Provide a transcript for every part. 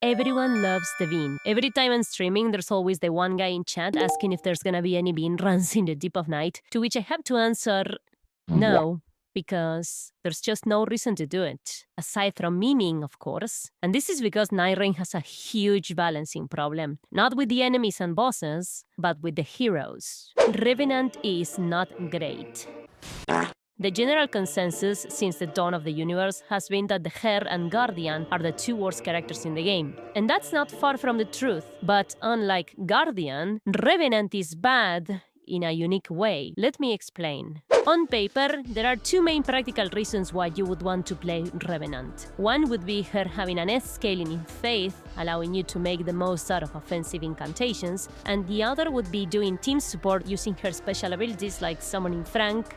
Everyone loves the bean. Every time I'm streaming, there's always the one guy in chat asking if there's gonna be any bean runs in the deep of night, to which I have to answer no, because there's just no reason to do it, aside from memeing, of course. And this is because Nightreign has a huge balancing problem, not with the enemies and bosses, but with the heroes. Revenant is not great. The general consensus since the dawn of the universe has been that the Her and Guardian are the two worst characters in the game. And that's not far from the truth, but unlike Guardian, Revenant is bad in a unique way. Let me explain. On paper, there are two main practical reasons why you would want to play Revenant. One would be her having an S-scaling in Faith, allowing you to make the most out of offensive incantations, and the other would be doing team support using her special abilities like summoning Frank,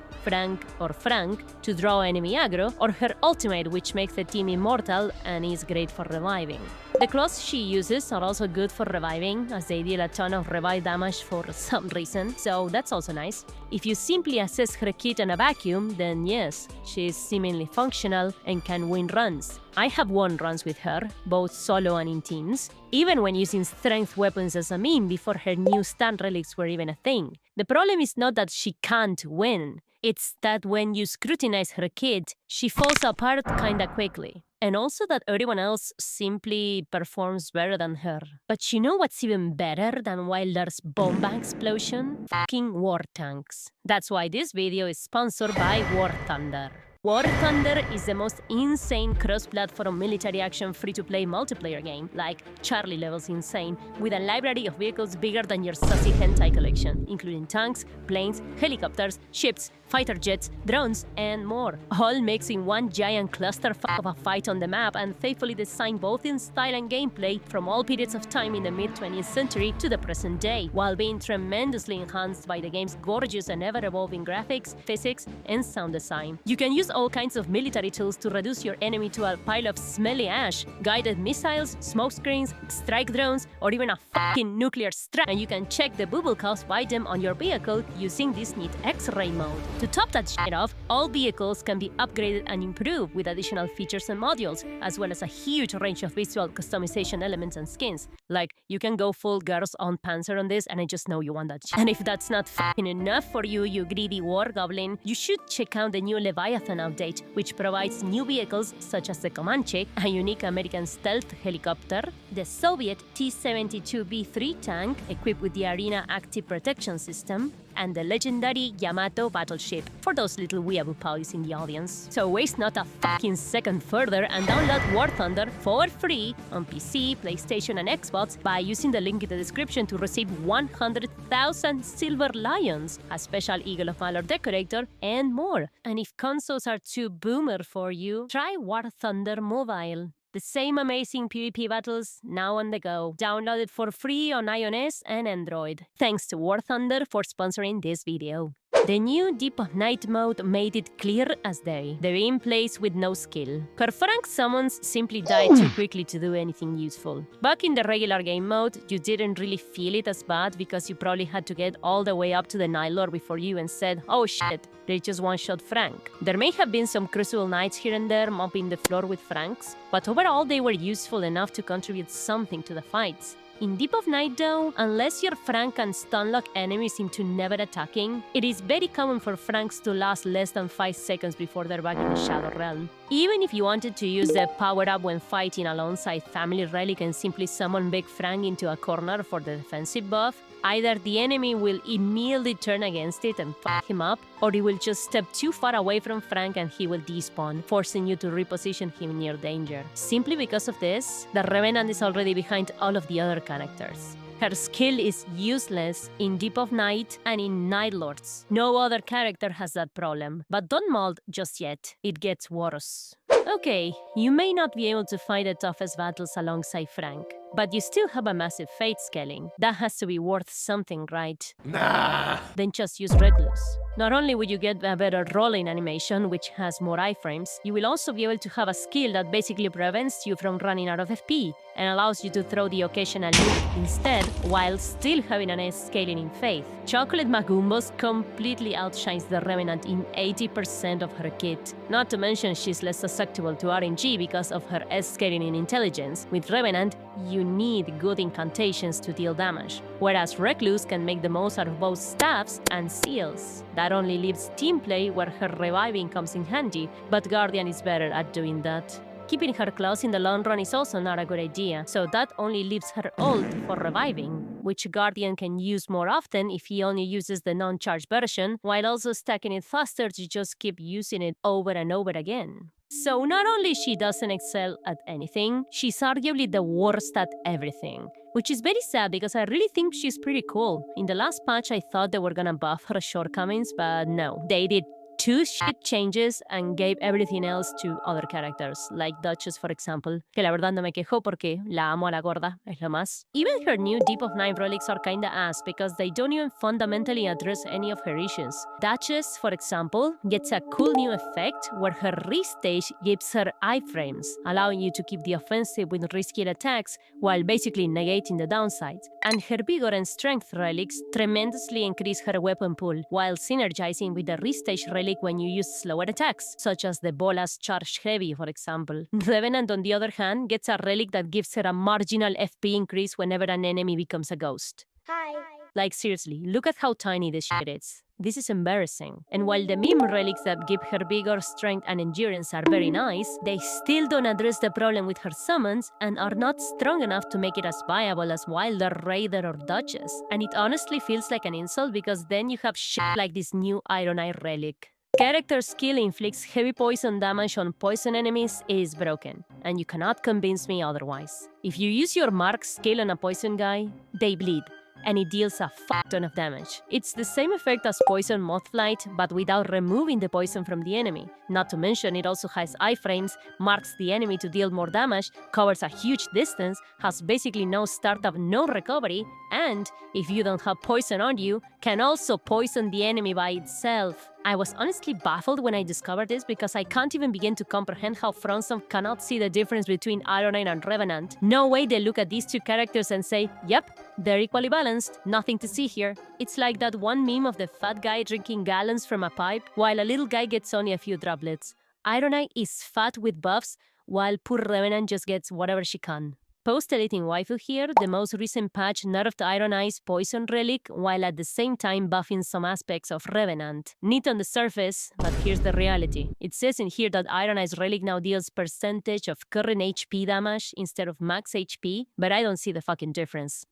or Frank to draw enemy aggro, or her ultimate, which makes the team immortal and is great for reviving. The claws she uses are also good for reviving, as they deal a ton of revive damage for some reason, so that's also nice. If you simply assess her kit in a vacuum, then yes, she is seemingly functional and can win runs. I have won runs with her, both solo and in teams, even when using strength weapons as a meme before her new stand relics were even a thing. The problem is not that she can't win, it's that when you scrutinize her kit, she falls apart kinda quickly. And also that everyone else simply performs better than her. But you know what's even better than Wilder's bomb explosion? Fucking war tanks. That's why this video is sponsored by War Thunder. War Thunder is the most insane cross-platform military action free-to-play multiplayer game, like Charlie levels insane, with a library of vehicles bigger than your sassy hentai collection, including tanks, planes, helicopters, ships, fighter jets, drones, and more, all mixed in one giant clusterfuck of a fight on the map and faithfully designed both in style and gameplay from all periods of time in the mid-20th century to the present day, while being tremendously enhanced by the game's gorgeous and ever-evolving graphics, physics, and sound design. You can use all kinds of military tools to reduce your enemy to a pile of smelly ash, guided missiles, smoke screens, strike drones, or even a fucking nuclear strike, and you can check the bubble cost item on your vehicle using this neat X-ray mode. To top that shit off, all vehicles can be upgraded and improved with additional features and modules, as well as a huge range of visual customization elements and skins. Like, you can go full girls on Panzer on this, and I just know you want that shit. And if that's not fucking enough for you, you greedy war goblin, you should check out the new Leviathan update, which provides new vehicles such as the Comanche, a unique American stealth helicopter, the Soviet T-72B3 tank equipped with the Arena Active Protection System, and the legendary Yamato battleship, for those little weeaboo pals in the audience. So waste not a fucking second further and download War Thunder for free on PC, PlayStation, and Xbox by using the link in the description to receive 100,000 Silver Lions, a special Eagle of Valor decorator, and more. And if consoles are too boomer for you, try War Thunder Mobile. The same amazing PvP battles now on the go. Download it for free on iOS and Android. Thanks to War Thunder for sponsoring this video. The new Deep of Night mode made it clear as day. The beam plays with no skill. Her Frank summons simply died too quickly to do anything useful. Back in the regular game mode, you didn't really feel it as bad because you probably had to get all the way up to the Night Lord before you even said, oh shit, they just one-shot Frank. There may have been some Crucible Knights here and there mopping the floor with Franks, but overall they were useful enough to contribute something to the fights. In Deep of Night though, unless your Frank can stunlock enemies into never attacking, it is very common for Franks to last less than 5 seconds before they're back in the Shadow Realm. Even if you wanted to use the power-up when fighting alongside Family Relic and simply summon Big Frank into a corner for the defensive buff, either the enemy will immediately turn against it and fuck him up, or he will just step too far away from Frank and he will despawn, forcing you to reposition him near danger. Simply because of this, the Revenant is already behind all of the other characters. Her skill is useless in Deep of Night and in Night Lords. No other character has that problem, but don't mold just yet. It gets worse. Okay, you may not be able to fight the toughest battles alongside Frank, but you still have a massive fate scaling. That has to be worth something, right? Nah. Then just use Recluse. Not only will you get a better rolling animation, which has more iframes, you will also be able to have a skill that basically prevents you from running out of FP and allows you to throw the occasional nuke instead, while still having an S scaling in Faith. Chocolate Magumbos completely outshines the Revenant in 80% of her kit. Not to mention she's less susceptible to RNG because of her S scaling in Intelligence. With Revenant, you need good incantations to deal damage, whereas Recluse can make the most out of both staffs and seals. That only leaves team play where her reviving comes in handy, but Guardian is better at doing that. Keeping her claws in the long run is also not a good idea, so that only leaves her ult for reviving, which Guardian can use more often if he only uses the non-charged version, while also stacking it faster to just keep using it over and over again. So not only she doesn't excel at anything, she's arguably the worst at everything. Which is very sad because I really think she's pretty cool. In the last patch I thought they were gonna buff her shortcomings, but no. They did 2 shit changes and gave everything else to other characters, like Duchess for example, que la verdad no me quejo porque la amo a la gorda, es lo más. Even her new Deep of Night relics are kinda ass because they don't even fundamentally address any of her issues. Duchess, for example, gets a cool new effect where her restage gives her iframes, allowing you to keep the offensive with risky attacks while basically negating the downsides. And her Vigor and Strength relics tremendously increase her weapon pool, while synergizing with the restage relic when you use slower attacks, such as the Bolas Charge Heavy, for example. Revenant, on the other hand, gets a relic that gives her a marginal FP increase whenever an enemy becomes a ghost. Hi. Like seriously, look at how tiny this shit is. This is embarrassing. And while the meme relics that give her vigor, strength, and endurance are very nice, they still don't address the problem with her summons and are not strong enough to make it as viable as Wilder, Raider, or Duchess. And it honestly feels like an insult because then you have shit like this new Iron Eye relic. Character skill inflicts heavy poison damage on poison enemies is broken, and you cannot convince me otherwise. If you use your mark skill on a poison guy, they bleed, and it deals a fuck ton of damage. It's the same effect as Poison Mothlight, but without removing the poison from the enemy. Not to mention, it also has iframes, marks the enemy to deal more damage, covers a huge distance, has basically no startup, no recovery, and, if you don't have poison on you, can also poison the enemy by itself. I was honestly baffled when I discovered this because I can't even begin to comprehend how FromSoft cannot see the difference between Iron Eye and Revenant. No way they look at these two characters and say, yep, they're equally balanced, nothing to see here. It's like that one meme of the fat guy drinking gallons from a pipe while a little guy gets only a few droplets. Iron Eye is fat with buffs while poor Revenant just gets whatever she can. Post-deleting waifu here, the most recent patch nerfed Iron Eye's poison relic while at the same time buffing some aspects of Revenant. Neat on the surface, but here's the reality. It says in here that Iron Eye's relic now deals percentage of current HP damage instead of max HP, but I don't see the fucking difference.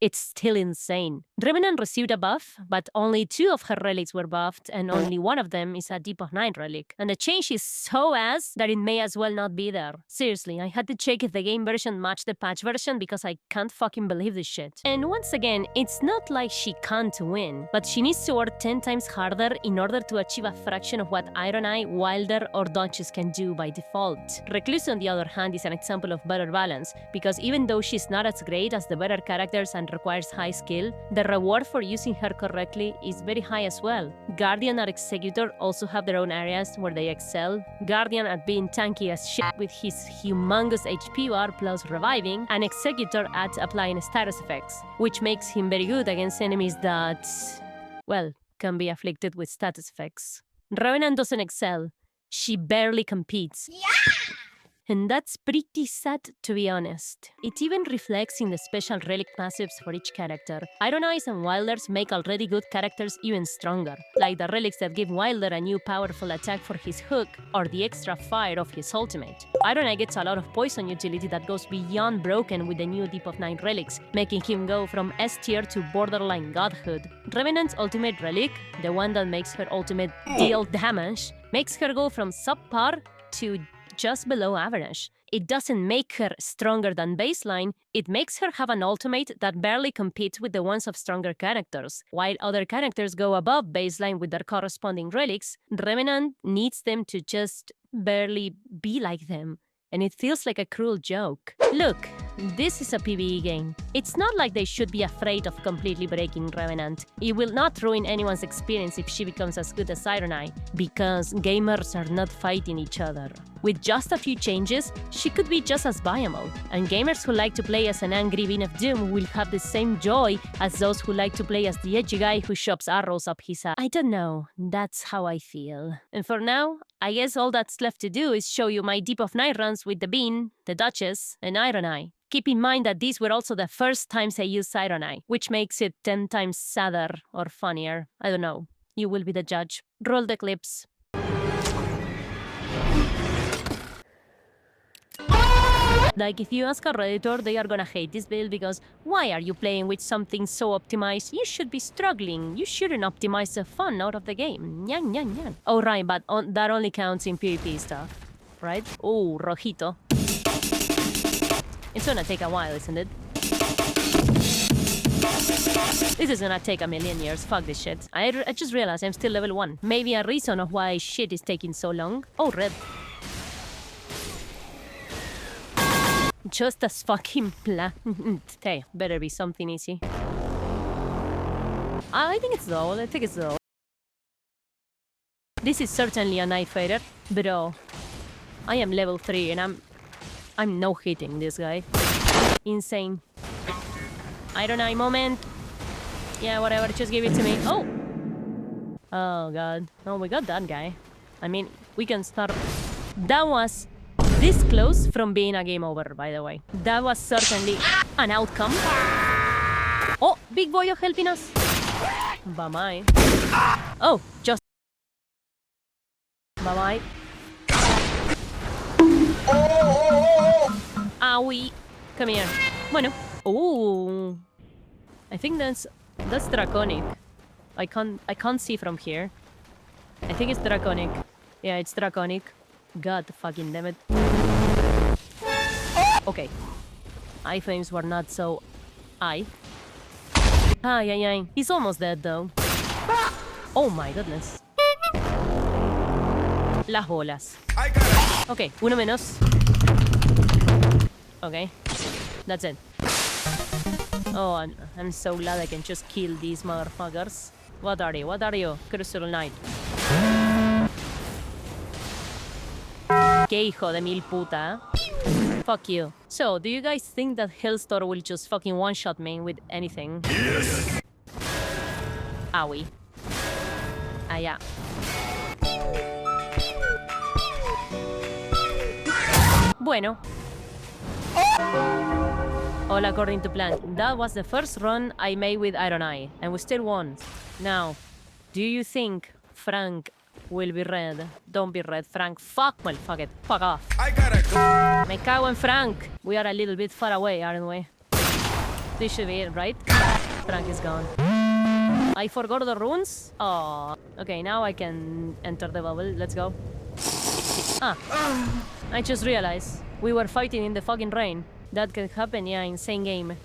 It's still insane. Revenant received a buff, but only 2 of her relics were buffed, and only one of them is a Deep of Night relic. And the change is so ass that it may as well not be there. Seriously, I had to check if the game version matched the patch version because I can't fucking believe this shit. And once again, it's not like she can't win, but she needs to work 10 times harder in order to achieve a fraction of what Iron Eye, Wilder, or Duchess can do by default. Recluse, on the other hand, is an example of better balance, because even though she's not as great as the better characters and requires high skill, the reward for using her correctly is very high as well. Guardian and Executor also have their own areas where they excel. Guardian at being tanky as shit with his humongous HP bar plus reviving, and Executor at applying status effects, which makes him very good against enemies that, well, can be afflicted with status effects. Revenant doesn't excel. She barely competes. Yeah! And that's pretty sad, to be honest. It even reflects in the special relic passives for each character. Iron Eyes and Wilders make already good characters even stronger, like the relics that give Wilder a new powerful attack for his hook, or the extra fire of his ultimate. Iron Eye gets a lot of poison utility that goes beyond broken with the new Deep of Night relics, making him go from S tier to borderline godhood. Revenant's ultimate relic, the one that makes her ultimate deal damage, makes her go from subpar to just below average. It doesn't make her stronger than baseline, it makes her have an ultimate that barely competes with the ones of stronger characters. While other characters go above baseline with their corresponding relics, Revenant needs them to just barely be like them. And it feels like a cruel joke. Look, this is a PvE game. It's not like they should be afraid of completely breaking Revenant. It will not ruin anyone's experience if she becomes as good as Iron Eye, because gamers are not fighting each other. With just a few changes, she could be just as viable, and gamers who like to play as an angry Bean of Doom will have the same joy as those who like to play as the edgy guy who shoves arrows up his ass. I don't know, that's how I feel. And for now, I guess all that's left to do is show you my Deep of Night runs with the Bean, the Duchess, and Iron Eye. Keep in mind that these were also the first times I used Iron Eye, which makes it 10 times sadder or funnier. I don't know. You will be the judge. Roll the clips. Like, if you ask a Redditor, they are gonna hate this build because why are you playing with something so optimized? You should be struggling. You shouldn't optimize the fun out of the game. Nyan, nyan, nyan. Oh, right, but that only counts in PvP stuff, right? Oh, rojito. It's gonna take a while, isn't it? This is gonna take a million years. Fuck this shit. I just realized I'm still level 1. Maybe a reason of why shit is taking so long. Oh, red. Just as fucking planned. Hey, better be something easy. I think it's though. I think it's though. This is certainly a Night Fighter, bro. I am level 3 and I'm no hitting this guy. Insane. Iron Eye moment. Yeah, whatever. Just give it to me. Oh. Oh god. Oh, we got that guy. I mean, we can start. That was this close from being a game over, by the way. That was certainly an outcome. Oh, Big Boyo helping us. Bye-bye. Oh, just... Bye-bye. Owie. Come here. Bueno. Oh. I think that's draconic. I can't see from here. I think it's draconic. Yeah, it's draconic. God fucking damn it. Okay. Iframes were not so... Ay, ay, ay. He's almost dead, though. Oh my goodness. Las bolas. Okay, uno menos. Okay. That's it. Oh, I'm so glad I can just kill these motherfuckers. What are you? What are you? Crystal Knight. Que hijo de mil puta. Fuck you. So, do you guys think that Hellstorm will just fucking one-shot me with anything? Yes. Owie. Ah, yeah. Bueno. All according to plan. That was the first run I made with Iron Eye, and we still won. Now, do you think Frank will be red? Don't be red, Frank. Fuck, well, fuck it. Fuck off. I gotta go. Me cago en Frank. We are a little bit far away, aren't we? This should be it, right? Frank is gone. I forgot the runes? Oh. Okay, now I can enter the bubble. Let's go. Ah. I just realized we were fighting in the fucking rain. That can happen, yeah, insane game.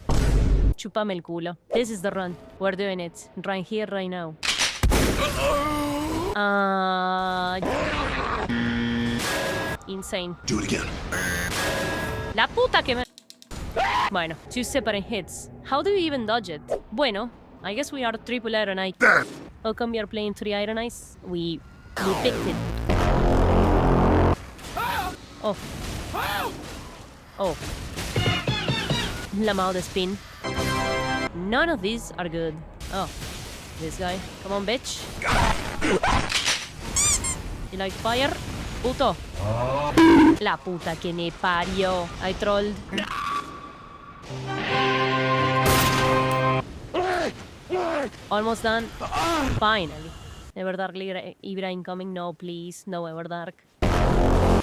Chupame el culo. This is the run. We're doing it. Right here, right now. Insane. Do it again. La puta que me... Bueno, 2 separate hits. How do you even dodge it? Bueno, I guess we are triple Iron Eye. How come we are playing 3 Iron Eyes? We picked it. Oh. Oh. Lamau the spin. None of these are good. Oh. This guy. Come on, bitch. You like fire? Puto. La puta que me parió. I trolled. Almost done. Finally. Everdark Ibra incoming. No, please. No Everdark.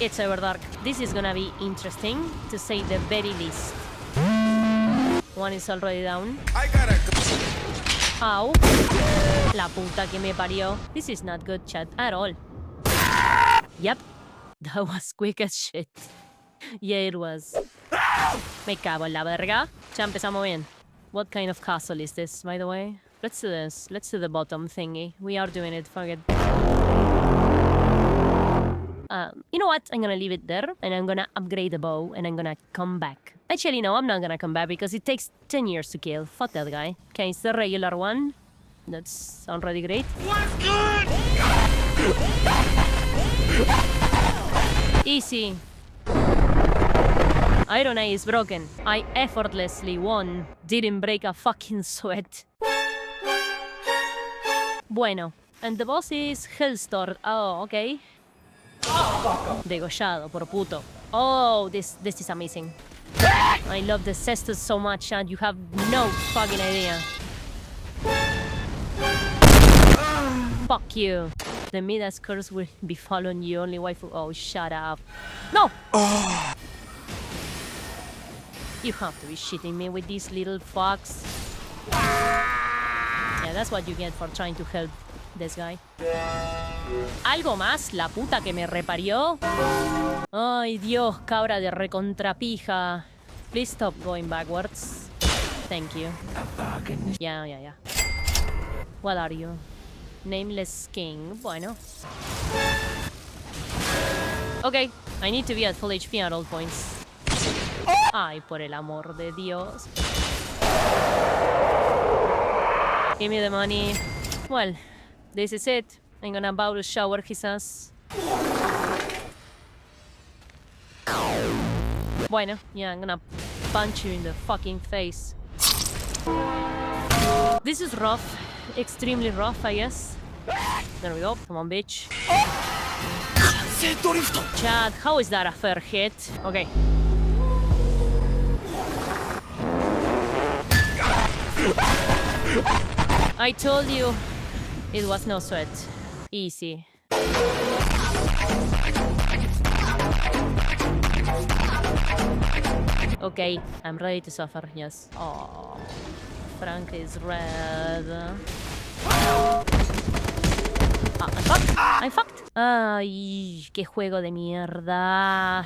It's Everdark. This is gonna be interesting, to say the very least. One is already down. I gotta go. Ow. La puta que me parió. This is not good, chat, at all. Yep. That was quick as shit. Yeah, it was. Me cago en la verga. Ya empezamos bien. What kind of castle is this, by the way? Let's do this. Let's do the bottom thingy. We are doing it. Fuck it. You know what? I'm gonna leave it there, and I'm gonna upgrade the bow, and I'm gonna come back. Actually, no, I'm not gonna come back because it takes 10 years to kill. Fuck that guy. Okay, it's the regular one. That's already great. What's good? Easy. Iron Eye is broken. I effortlessly won. Didn't break a fucking sweat. Bueno. And the boss is Hellstorm. Oh, okay. Degollado, por puto. Oh, this is amazing. I love the cestus so much, and you have no fucking idea. Fuck you. The Midas curse will be following you, OnlyWaifu. Oh, shut up. No! You have to be shitting me with these little fucks. Yeah, that's what you get for trying to help this guy. ¿Algo más? La puta que me reparió. Ay, Dios, cabra de recontrapija. Please stop going backwards. Thank you. Yeah. What are you? Nameless King. Bueno. Okay, I need to be at full HP at all points. Ay, por el amor de Dios. Give me the money. Well, this is it. I'm gonna bow to shower his ass. Bueno, yeah, I'm gonna punch you in the fucking face. This is rough. Extremely rough, I guess. There we go. Come on, bitch. Chad, how is that a fair hit? Okay. I told you it was no sweat. Easy. Okay, I'm ready to suffer, yes. Oh, Frank is red. I'm fucked. Ay, qué juego de mierda.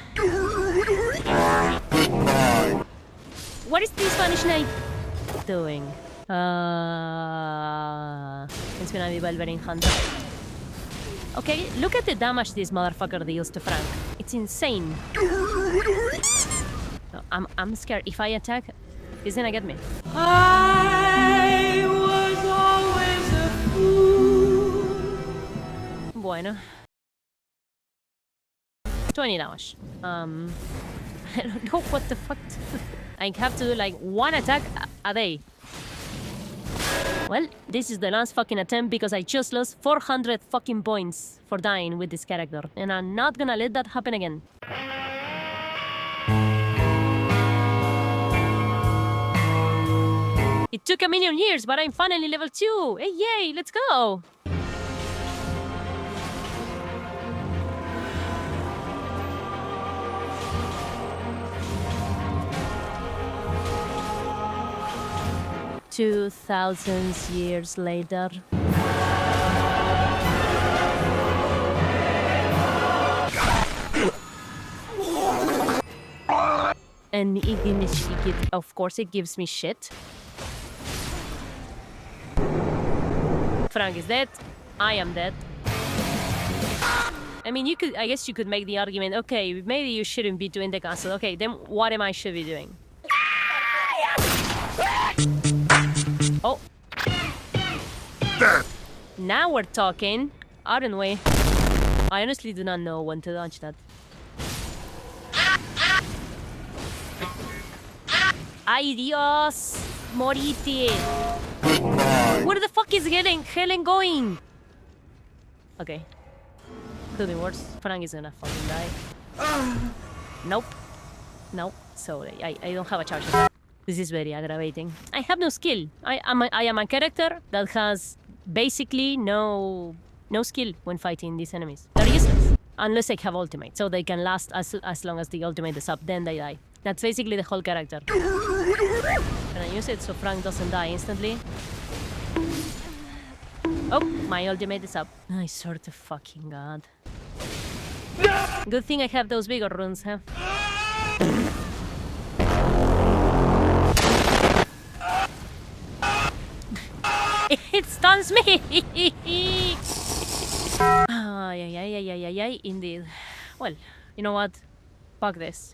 What is this Spanish knight doing? It's gonna be Wolverine Hunter. Okay, look at the damage this motherfucker deals to Frank. It's insane. No, I'm scared. If I attack, he's gonna get me. I was always a fool. Bueno. 20 damage. I don't know what the fuck. I have to do like one attack a day. Well, this is the last fucking attempt because I just lost 400 fucking points for dying with this character. And I'm not gonna let that happen again. It took a million years, but I'm finally level 2. Hey, yay, let's go. Two 2,000 years later. And it gives me, of course, it gives me shit. Frank is dead. I am dead. I mean, I guess you could make the argument, okay, maybe you shouldn't be doing the castle. Okay, then what am I should be doing? Oh. Now we're talking, aren't we? I honestly do not know when to launch that. Ay, Dios! Morite! Where the fuck is Helen going? Okay. Could be worse. Frank is gonna fucking die. Nope. Nope. So I don't have a charge. This is very aggravating. I have no skill. I am a character that has basically no skill when fighting these enemies. They're useless. Unless they have ultimate, so they can last as long as the ultimate is up, then they die. That's basically the whole character. Can I use it so Frank doesn't die instantly? Oh, my ultimate is up. I swear to fucking God. Good thing I have those bigger runes, huh? It stuns me! Ay, indeed. Well, you know what? Fuck this.